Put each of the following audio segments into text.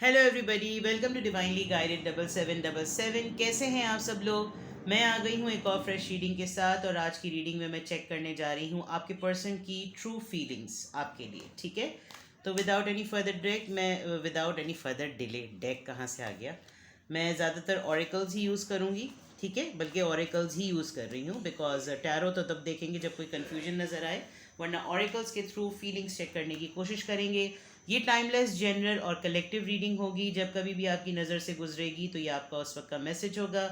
Hello everybody, welcome to divinely guided 7777। कैसे हैं आप सब लोग। मैं आ गई हूँ एक और फ्रेश रीडिंग के साथ, और आज की रीडिंग में मैं चेक करने जा रही हूँ आपके पर्सन की ट्रू फीलिंग्स आपके लिए। ठीक है, तो without any further delay, deck कहाँ से आ गया। मैं ज़्यादातर ऑरिकल्स ही यूज़ करूँगी। ठीक है, बल्कि ऑरिकल्स ही यूज़ कर रही हूँ बिकॉज टैरो तो तब देखेंगे जब कोई कन्फ्यूजन नज़र आए, वरना ऑरिकल्स के थ्रू फीलिंग्स चेक करने की कोशिश करेंगे। ये टाइमलेस, जनरल और कलेक्टिव रीडिंग होगी। जब कभी भी आपकी नज़र से गुजरेगी तो ये आपका उस वक्त का मैसेज होगा।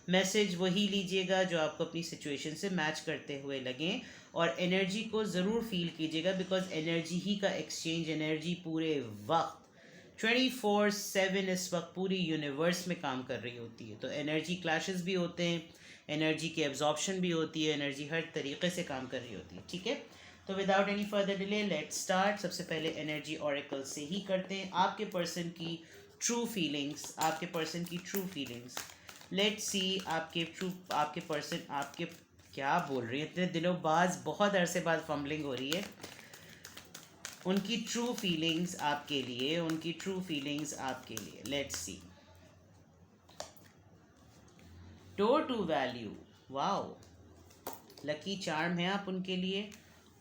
मैसेज वही लीजिएगा जो आपको अपनी सिचुएशन से मैच करते हुए लगें, और एनर्जी को ज़रूर फील कीजिएगा बिकॉज एनर्जी ही का एक्सचेंज, एनर्जी पूरे वक्त 24/7 इस वक्त पूरी यूनिवर्स में काम कर रही होती है। तो एनर्जी क्लैशेस भी होते हैं, एनर्जी की एब्जॉर्प्शन भी होती है, एनर्जी हर तरीके से काम कर रही होती है। ठीक है, तो without any further delay let's start. सबसे पहले एनर्जी ऑरेकल से ही करते हैं आपके पर्सन की ट्रू फीलिंग्स, आपके पर्सन की ट्रू फीलिंग्स। लेट्स सी आपके पर्सन आपके क्या बोल रही है। इतने दिनों बाद, बहुत अरसे बाद फम्बलिंग हो रही है। उनकी ट्रू फीलिंग्स आपके लिए, उनकी ट्रू फीलिंग्स आपके लिए। Let's see. Door to value, wow, lucky charm है आप उनके लिए।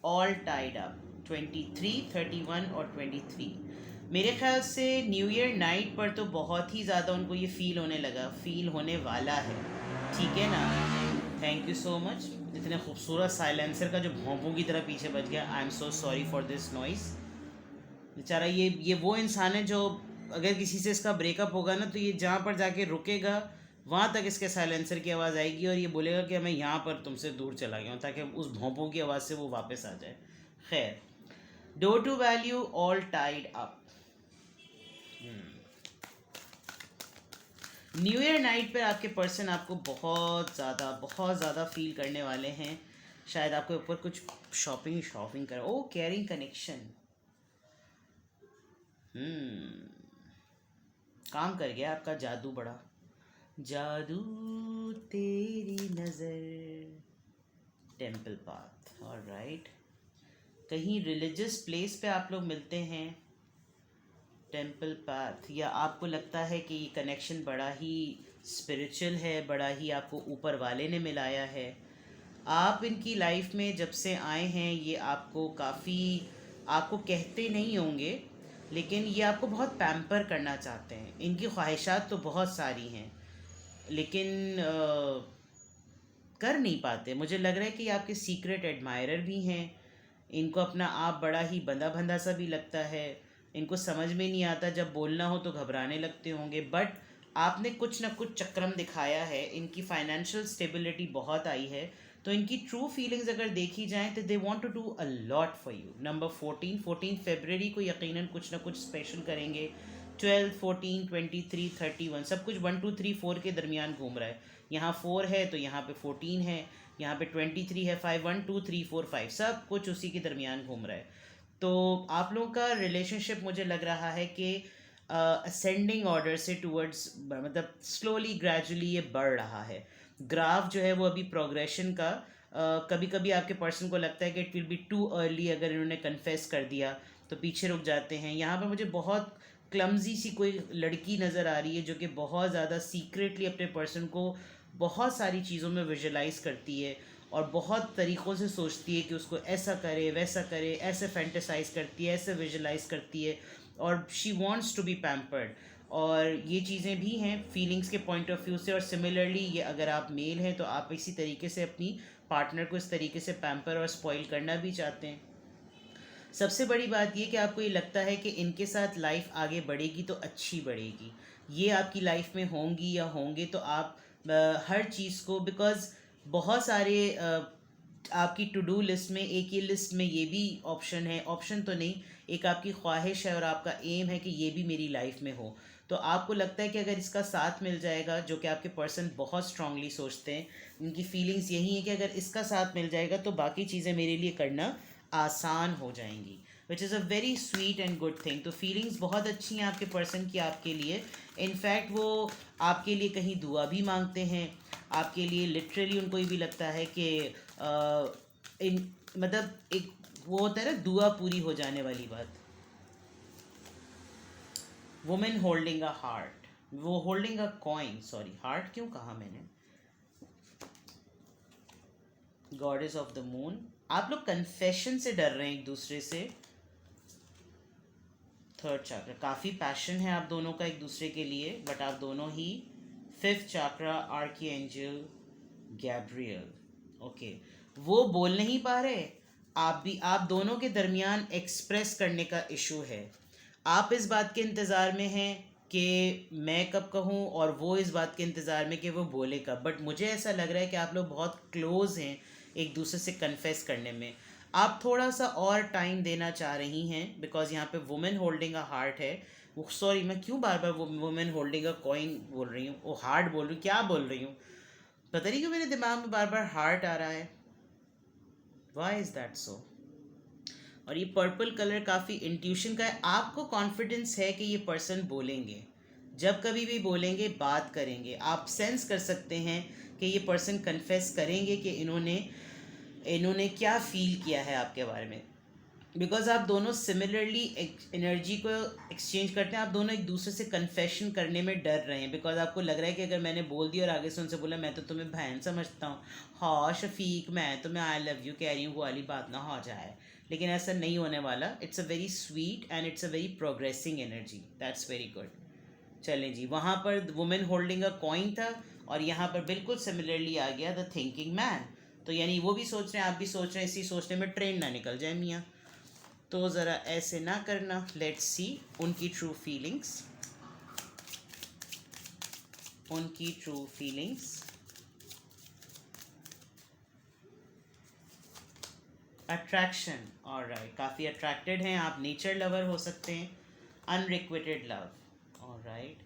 ऑल टाइड अप, 23, 31 और 23। मेरे ख्याल से न्यू ईयर नाइट पर तो बहुत ही ज़्यादा उनको ये फील होने लगा, फील होने वाला है। ठीक है ना। Thank you so much. इतने खूबसूरत साइलेंसर का जो भोंपू की तरह पीछे बज गया, I am so sorry for this noise. बेचारा ये वो इंसान है जो अगर किसी से इसका ब्रेकअप होगा ना, तो ये जहाँ पर जाके रुकेगा वहाँ तक इसके साइलेंसर की आवाज़ आएगी, और ये बोलेगा कि मैं यहाँ पर तुमसे दूर चला गया हूँ, ताकि उस भोंपों की आवाज़ से वो वापस आ जाए। खैर, door to value, all tied up. New year night पर आपके पर्सन आपको बहुत ज़्यादा फील करने वाले हैं। शायद आपके ऊपर कुछ शॉपिंग शॉपिंग कर, ओ केयरिंग कनेक्शन। काम कर गया आपका जादू बड़ा। जादू तेरी नज़र, टेम्पल पाथ, ऑलराइट। कहीं रिलीजियस प्लेस पे आप लोग मिलते हैं, टेम्पल पाथ, या आपको लगता है कि ये कनेक्शन बड़ा ही स्पिरिचुअल है, बड़ा ही आपको ऊपर वाले ने मिलाया है। आप इनकी लाइफ में जब से आए हैं, ये आपको काफ़ी, आपको कहते नहीं होंगे, लेकिन ये आपको बहुत पैम्पर करना चाहते हैं। इनकी ख्वाहिशात तो बहुत सारी हैं, लेकिन कर नहीं पाते। मुझे लग रहा है कि आपके सीक्रेट एडमायरर भी हैं। इनको अपना आप बड़ा ही बंधा बंधा सा भी लगता है। इनको समझ में नहीं आता, जब बोलना हो तो घबराने लगते होंगे, बट आपने कुछ ना कुछ चक्रम दिखाया है। इनकी फाइनेंशियल स्टेबिलिटी बहुत आई है, तो इनकी ट्रू फीलिंग्स अगर देखी जाएँ तो they want to do a lot for you. Number 14 फरवरी को यकीनन कुछ ना कुछ स्पेशल करेंगे। 12, 14, 23, 31, सब कुछ 1, 2, 3, 4 के दरमियान घूम रहा है। यहाँ 4 है तो यहाँ पे 14 है, यहाँ पे 23 है, 5, 1, 2, 3, 4, 5, सब कुछ उसी के दरमियान घूम रहा है। तो आप लोगों का रिलेशनशिप मुझे लग रहा है कि असेंडिंग ऑर्डर से टूवर्ड्स, मतलब स्लोली ग्रेजुअली ये बढ़ रहा है। ग्राफ जो है वो अभी प्रोग्रेशन का, कभी कभी आपके पर्सन को लगता है कि it will be too early, अगर इन्होंने कन्फेस कर दिया तो पीछे रुक जाते हैं। यहाँ पर मुझे बहुत क्लमजी सी कोई लड़की नज़र आ रही है जो कि बहुत ज़्यादा सीक्रेटली अपने पर्सन को बहुत सारी चीज़ों में विजुलाइज करती है, और बहुत तरीक़ों से सोचती है कि उसको ऐसा करे वैसा करे, ऐसे फैंटेसाइज करती है, ऐसे विजुलाइज करती है, और she wants to be pampered. और ये चीज़ें भी हैं फीलिंग्स के पॉइंट ऑफ व्यू से। और सिमिलरली ये अगर आप मेल हैं तो आप इसी तरीके से अपनी पार्टनर को इस तरीके से पैम्पर और स्पॉइल करना भी चाहते हैं। सबसे बड़ी बात ये कि आपको ये लगता है कि इनके साथ लाइफ आगे बढ़ेगी तो अच्छी बढ़ेगी। ये आपकी लाइफ में होंगी या होंगे तो आप हर चीज़ को, बिकॉज़ बहुत सारे आपकी टू डू लिस्ट में, एक ये लिस्ट में ये भी ऑप्शन है, ऑप्शन तो नहीं, एक आपकी ख्वाहिश है और आपका एम है कि ये भी मेरी लाइफ में हो। तो आपको लगता है कि अगर इसका साथ मिल जाएगा, जो कि आपके पर्सन बहुत स्ट्रांगली सोचते हैं, इनकी फीलिंग्स यही है कि अगर इसका साथ मिल जाएगा तो बाकी चीज़ें मेरे लिए करना आसान हो जाएंगी, which is a very sweet and good thing. तो फीलिंग्स बहुत अच्छी हैं आपके पर्सन की आपके लिए। इनफैक्ट वो आपके लिए कहीं दुआ भी मांगते हैं आपके लिए। लिटरली उनको ये भी लगता है कि इन, मतलब एक वो होता है ना, दुआ पूरी हो जाने वाली बात। वुमेन होल्डिंग अ हार्ट, वो holding a coin, sorry heart क्यों कहा मैंने, गॉडेस ऑफ द मून। आप लोग कन्फेशन से डर रहे हैं एक दूसरे से। थर्ड चक्र, काफ़ी पैशन है आप दोनों का एक दूसरे के लिए, बट आप दोनों ही। फिफ्थ चक्र, आर्किएंजल गैब्रियल। ओके, वो बोल नहीं पा रहे, आप भी, आप दोनों के दरमियान एक्सप्रेस करने का इशू है। आप इस बात के इंतज़ार में हैं कि मैं कब कहूँ, और वो इस बात के इंतज़ार में कि वो बोले कब। बट मुझे ऐसा लग रहा है कि आप लोग बहुत क्लोज हैं एक दूसरे से कन्फेस करने में। आप थोड़ा सा और टाइम देना चाह रही हैं, बिकॉज यहाँ पे वुमेन होल्डिंग अ हार्ट है। वो, सॉरी मैं क्यों बार बार वो वुमेन होल्डिंग अ कॉइन बोल रही हूँ, वो हार्ट बोल रही हूँ, क्या बोल रही हूँ, पता नहीं क्यों मेरे दिमाग में बार बार हार्ट आ रहा है। Why is that so. और ये पर्पल कलर काफ़ी इंट्यूशन का है, आपको कॉन्फिडेंस है कि ये पर्सन बोलेंगे, जब कभी भी बोलेंगे बात करेंगे, आप सेंस कर सकते हैं कि ये पर्सन कन्फेस करेंगे कि इन्होंने इन्होंने क्या फील किया है आपके बारे में। बिकॉज आप दोनों सिमिलरली एनर्जी को एक्सचेंज करते हैं, आप दोनों एक दूसरे से कन्फेशन करने में डर रहे हैं, बिकॉज आपको लग रहा है कि अगर मैंने बोल दिया और आगे से उनसे बोला मैं तो तुम्हें बहन समझता हूँ, हाँ शफीक मैं तुम्हें आई लव यू कह रही हूँ, वो वाली बात ना हो जाए। लेकिन ऐसा नहीं होने वाला। It's a very sweet and it's a very progressing energy, that's very good. चलें जी, वहाँ पर वुमेन होल्डिंग अ कॉइन था, और यहाँ पर बिल्कुल सिमिलरली आ गया द थिंकिंग मैन। तो यानी वो भी सोच रहे हैं, आप भी सोच रहे हैं, इसी सोचने में ट्रेन ना निकल जाए मियाँ। तो ज़रा ऐसे ना करना, लेट्स सी उनकी ट्रू फीलिंग्स, उनकी ट्रू फीलिंग्स। अट्रैक्शन, ऑलराइट, काफ़ी अट्रैक्टेड हैं आप, नेचर लवर हो सकते हैं। Unrequited love, alright.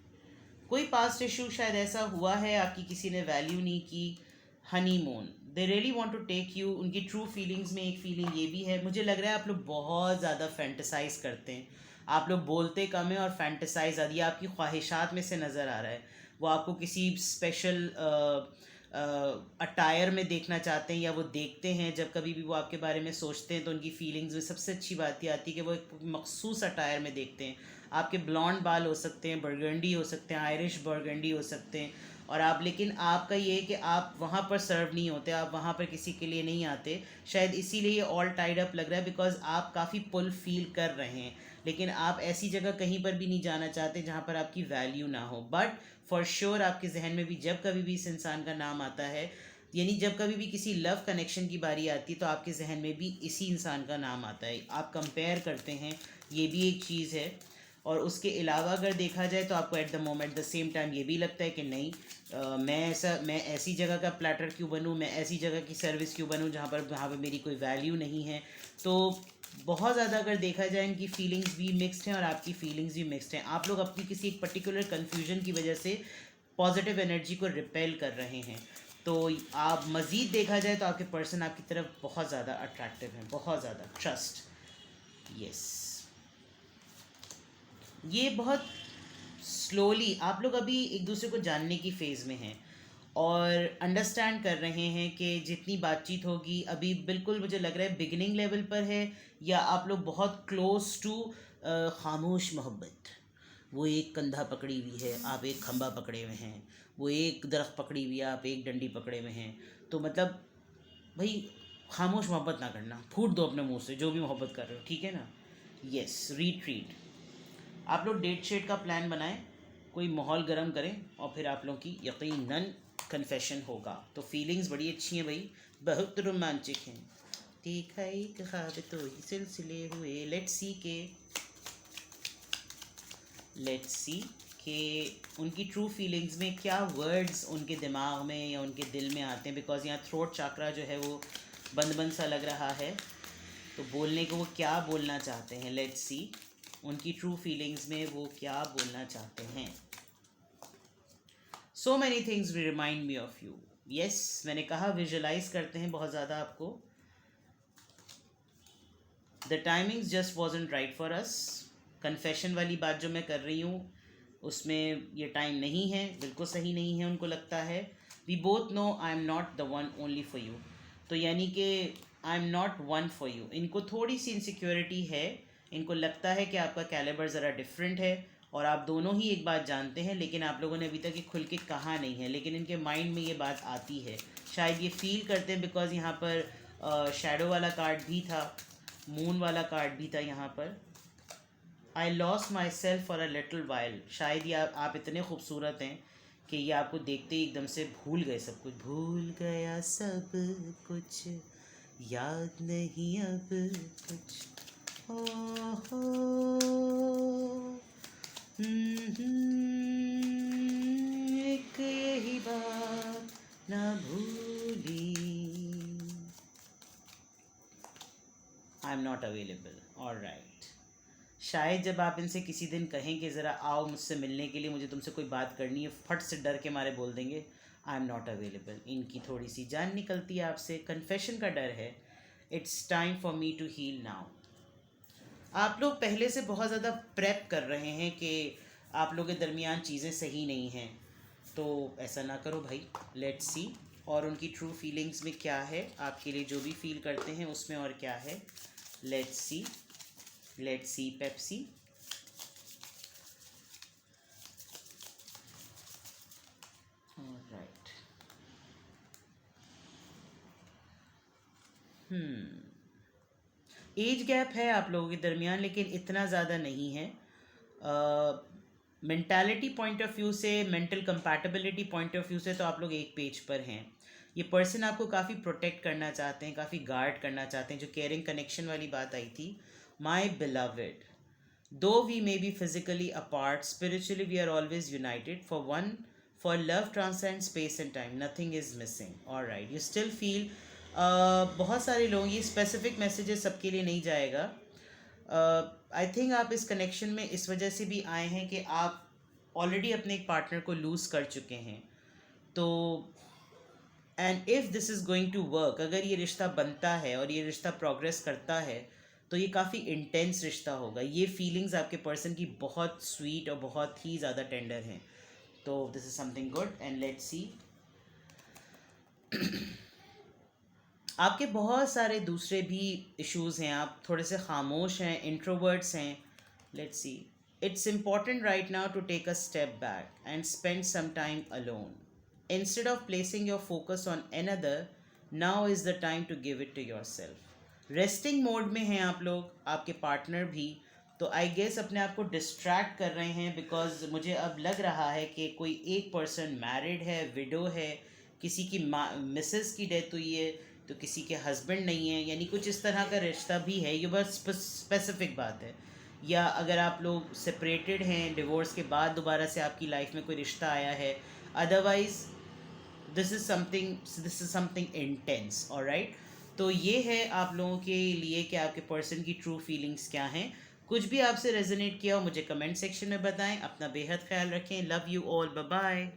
कोई पास्ट इशू शायद ऐसा हुआ है, आपकी किसी ने वैल्यू नहीं की। Honeymoon, they really want to take you. उनकी ट्रू फीलिंग्स में एक फीलिंग ये भी है, मुझे लग रहा है आप लोग बहुत ज़्यादा फैंटसाइज करते हैं, आप लोग बोलते कम है और फैंटसाइज ज़्यादा, ये आपकी ख्वाहिशात में से नज़र आ रहा है। वो आपको किसी स्पेशल अटायर में देखना चाहते हैं, या वो देखते हैं जब कभी भी वो आपके बारे में सोचते हैं तो उनकी फीलिंग्स में सबसे अच्छी बात ये आती है कि वो एक मखसूस अटायर में देखते हैं। आपके ब्लॉन्ड बाल हो सकते हैं, बर्गंडी हो सकते हैं, आयरिश बर्गंडी हो सकते हैं, और आप, लेकिन आपका ये है कि आप वहाँ पर सर्व नहीं होते, आप वहाँ पर किसी के लिए नहीं आते। शायद इसीलिए ये ऑल टाइड अप लग रहा है, बिकॉज आप काफ़ी पुल फील कर रहे हैं, लेकिन आप ऐसी जगह कहीं पर भी नहीं जाना चाहते जहाँ पर आपकी वैल्यू ना हो। बट फॉर श्योर आपके जहन में भी जब कभी भी इस इंसान का नाम आता है, यानी जब कभी भी किसी लव कनेक्शन की बारी आती है, तो आपके जहन में भी इसी इंसान का नाम आता है, आप कंपेयर करते हैं, ये भी एक चीज़ है। और उसके अलावा अगर देखा जाए तो आपको at the moment the same time ये भी लगता है कि नहीं, मैं ऐसी जगह का प्लेटर क्यों बनूं, मैं ऐसी जगह की सर्विस क्यों बनूं जहाँ पर मेरी कोई वैल्यू नहीं है। तो बहुत ज़्यादा अगर देखा जाए, इनकी फीलिंग्स भी मिक्स्ड हैं और आपकी फीलिंग्स भी मिक्स्ड हैं। आप लोग अपनी किसी एक पर्टिकुलर कन्फ्यूजन की वजह से पॉजिटिव एनर्जी को रिपेल कर रहे हैं। तो आप मज़ीद देखा जाए तो आपके पर्सन आपकी तरफ बहुत ज़्यादा अट्रैक्टिव हैं, बहुत ज़्यादा, ट्रस्ट, यस। ये बहुत स्लोली आप लोग अभी एक दूसरे को जानने की फ़ेज़ में हैं, और अंडरस्टैंड कर रहे हैं कि जितनी बातचीत होगी अभी बिल्कुल मुझे लग रहा है बिगिनिंग लेवल पर है, या आप लोग बहुत क्लोज टू खामोश मोहब्बत। वो एक कंधा पकड़ी हुई है, आप एक खंबा पकड़े हुए हैं, वो एक दरख्त पकड़ी हुई है, आप एक डंडी पकड़े हुए हैं। तो मतलब भाई, खामोश मोहब्बत ना करना, फूट दो अपने मुंह से जो भी मोहब्बत कर रहे हो, ठीक है ना। Yes, retreat. आप लोग डेट शेट का प्लान बनाएं, कोई माहौल गर्म करें, और फिर आप लोगों की यकीनन कन्फेशन होगा। तो फीलिंग्स बड़ी अच्छी हैं भाई, बहुत रोमांचिक हैं। देखा एक ख्वाब तो ही सिलसिले हुए। लेट्स सी कि उनकी ट्रू फीलिंग्स में क्या वर्ड्स उनके दिमाग में या उनके दिल में आते हैं, बिकॉज यहाँ थ्रोट चाकरा जो है वो बंद बंद सा लग रहा है, तो बोलने को वो क्या बोलना चाहते हैं। लेट्स सी उनकी ट्रू फीलिंग्स में वो क्या बोलना चाहते हैं। So many things we remind me of you. Yes, मैंने कहा विजुलाइज करते हैं बहुत ज़्यादा आपको। The timings just wasn't right for us. Confession वाली बात जो मैं कर रही हूँ उसमें ये टाइम नहीं है, बिल्कुल सही नहीं है, उनको लगता है। We both know I am not the one only for you. तो यानी कि I am not one for you, इनको थोड़ी सी इनसिक्योरिटी है, इनको लगता है कि आपका कैलिबर ज़रा डिफरेंट है, और आप दोनों ही एक बात जानते हैं, लेकिन आप लोगों ने अभी तक ये खुल के कहा नहीं है, लेकिन इनके माइंड में ये बात आती है। शायद ये फील करते हैं बिकॉज यहाँ पर शैडो वाला कार्ड भी था, मून वाला कार्ड भी था यहाँ पर। I lost my self for a little while. शायद ये आप इतने खूबसूरत हैं कि ये आपको देखते ही एकदम से भूल गए सब कुछ, भूल गया सब कुछ, याद नहीं अब कुछ। ओ हो एक यही बात ना भूली। आई एम नॉट अवेलेबल। ऑलराइट, शायद जब आप इनसे किसी दिन कहें कि ज़रा आओ मुझसे मिलने के लिए, मुझे तुमसे कोई बात करनी है, फट से डर के मारे बोल देंगे आई एम नॉट अवेलेबल। इनकी थोड़ी सी जान निकलती है आपसे, कन्फेशन का डर है। It's time for me to heal now. आप लोग पहले से बहुत ज़्यादा प्रेप कर रहे हैं कि आप लोगों के दरमियान चीज़ें सही नहीं हैं, तो ऐसा ना करो भाई। लेट्स सी और उनकी ट्रू फीलिंग्स में क्या है, आपके लिए जो भी फील करते हैं उसमें और क्या है। Let's see Pepsi. Alright, age gap है आप लोगों के दरमियान, लेकिन इतना ज़्यादा नहीं है। मेंटालिटी पॉइंट ऑफ व्यू से, mental compatibility point of view से तो आप लोग एक पेज पर हैं। ये पर्सन आपको काफ़ी प्रोटेक्ट करना चाहते हैं, काफ़ी गार्ड करना चाहते हैं, जो केयरिंग कनेक्शन वाली बात आई थी। My beloved, though we may be physically apart, spiritually we are always united for one, for love transcend space and time, nothing is missing. Alright, you still feel, बहुत सारे लोग, ये स्पेसिफिक मैसेजेस सबके लिए नहीं जाएगा। आई थिंक आप इस कनेक्शन में इस वजह से भी आए हैं कि आप ऑलरेडी अपने एक पार्टनर को लूज़ कर चुके हैं। तो and if this is going to work, अगर ये रिश्ता बनता है और ये रिश्ता प्रोग्रेस करता है तो ये काफ़ी इंटेंस रिश्ता होगा। ये फीलिंग्स आपके पर्सन की बहुत स्वीट और बहुत ही ज़्यादा टेंडर हैं। तो this is something good and let's see. आपके बहुत सारे दूसरे भी इश्यूज़ हैं, आप थोड़े से खामोश हैं, इंट्रोवर्ट्स हैं। Let's see, it's important right now to take a step back and spend some time alone instead of placing your focus on another. Now is the time to give it to your self. Resting mode में हैं आप लोग, आपके partner भी। तो I guess अपने आप को डिस्ट्रैक्ट कर रहे हैं, बिकॉज मुझे अब लग रहा है कि कोई एक पर्सन मैरिड है, विडो है, किसी की मिसेस की डेथ हुई है, तो किसी के हस्बैंड नहीं है, यानी कुछ इस तरह का रिश्ता भी है। ये बस स्पेसिफिक बात है। या अगर आप लोग सेपरेटेड हैं, डिवोर्स के बाद दोबारा से आपकी लाइफ में कोई रिश्ता आया है, otherwise this is something intense. Alright, तो ये है आप लोगों के लिए कि आपके पर्सन की ट्रू फीलिंग्स क्या हैं। कुछ भी आपसे रेजोनेट किया हो मुझे कमेंट सेक्शन में बताएं। अपना बेहद ख्याल रखें। Love you all, bye bye.